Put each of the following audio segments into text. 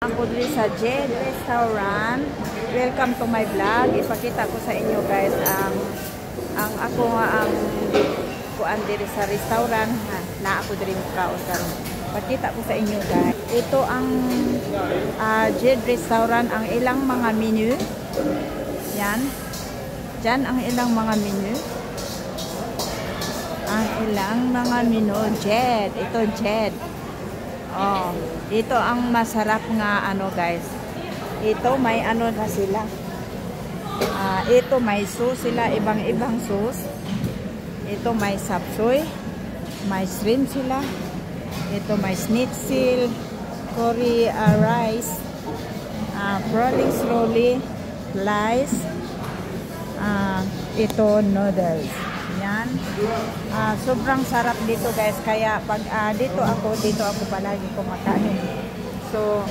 Ako dito sa Jed Restaurant. Welcome to my vlog. Ipakita ko sa inyo guys ang ako nga ang kuan diri sa restaurant na ako diri kaon karon. Pakita ko sa inyo guys. Ito ang Jed Restaurant, ang ilang mga menu. Yan. Diyan ang ilang mga menu. Ang ilang mga menu Jed. Ito Jed. Oh, ito ang masarap nga ano guys. Ito may ano na sila. Ito may sauce sila, ibang-ibang sauce. Ito may sapsoy, may shrimp sila. Ito may schnitzel, curry rice, rolling slowly, rice. Ito noodles. Yan. Sobrang sarap dito guys, kaya pag dito ako palagi kumakain. So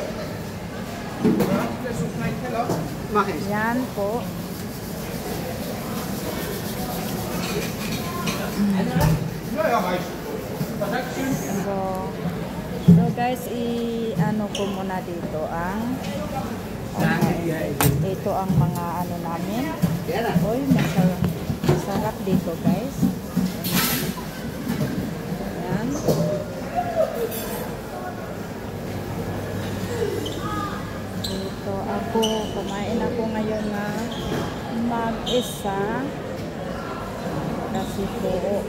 yan po. So guys, ano ko muna dito ang ito ang mga ano namin. Oy, masarap dito guys. Ayan. Dito ako, kumain ako ngayon na mag-isa. Kasi po,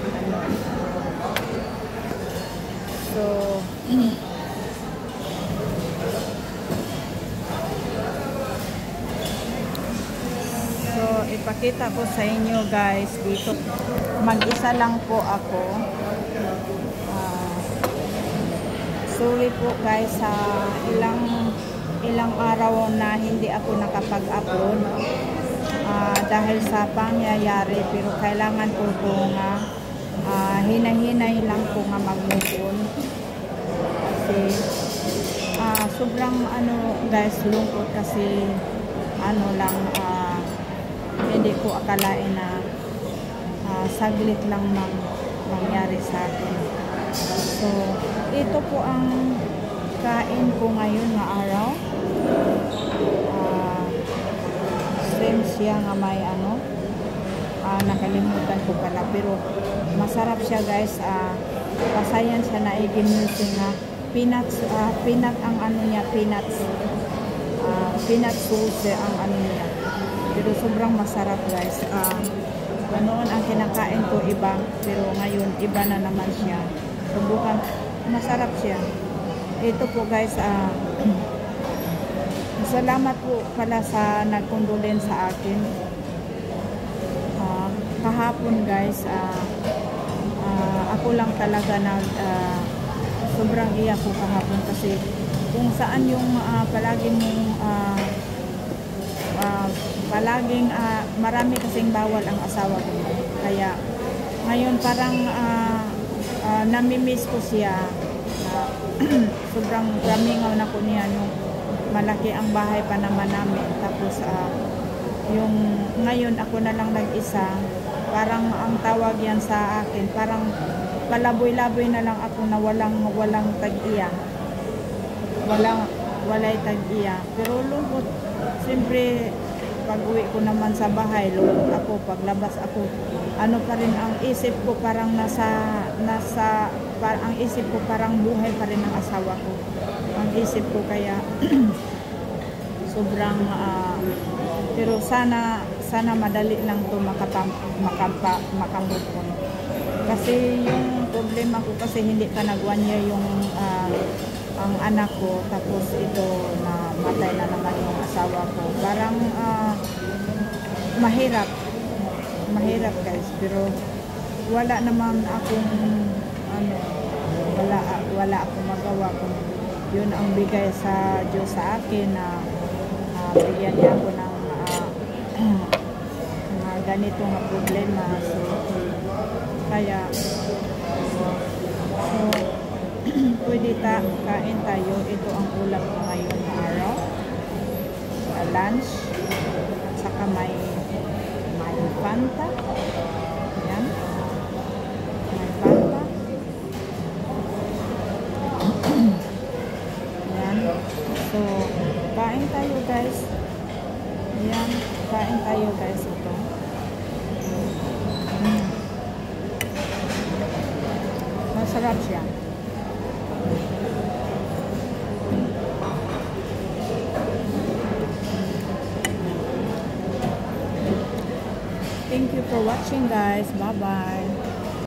ano, so, ipakita ko sa inyo guys dito. Mag-isa lang po ako. Sorry po guys sa ilang araw na hindi ako nakapag-upload dahil sa pangyayari, pero kailangan ko ito nga hinay-hinay lang po nga mag-move on. Kasi sobrang ano guys, lungkot kasi ano lang hindi ko akalain na saglit lang mangyari sa akin. So, ito po ang kain ko ngayon na araw. Shrimp siya nga may ano, nakalimutan ko pala, pero masarap siya guys. Pasayan siya na iginusin na peanuts, peanut ang ano niya, peanuts. Peanut sauce ang ano niya. Pero sobrang masarap guys. Noon ang kinakain ko iba, pero ngayon iba na naman siya. Subukan, masarap siya. Ito po guys, salamat po pala sa nagkondolen sa akin. Kahapon guys, ako lang talaga sobrang iyak ko kahapon kasi kung saan yung palaging marami kasing bawal ang asawa ko. Kaya ngayon parang namimiss ko siya. Sobrang ramingaw na ko niya nung malaki ang bahay pa naman namin. Tapos yung ngayon ako na lang nag-isa, parang ang tawag yan sa akin, parang palaboy-laboy na lang ako na walang tag-iya. Walay tag-iya. Pero lungkot, siyempre pag uwi ko naman sa bahay, lungkot ako. Paglabas ako, ano pa rin ang isip ko, parang ang isip ko parang buhay pa rin ang asawa ko. Ang isip ko kaya sobrang pero sana madali lang to makamove on. Kasi yung problema ko kasi hindi pa nag-1 year yung ang anak ko, tapos ito na matay na naman yung asawa ko. Parang mahirap guys, pero wala naman akong ano, wala akong magawa kung yun ang bigay sa Diyos sa akin na bigyan niya ako ng ganito na problema. So kaya pwede kain tayo. Ito ang ulam ko ngayon na araw, lunch, at saka may Fanta. Yan, may Fanta. So, kain tayo guys. Ayan, kain tayo guys ito. Masarap siya. Thank you for watching guys. Bye-bye.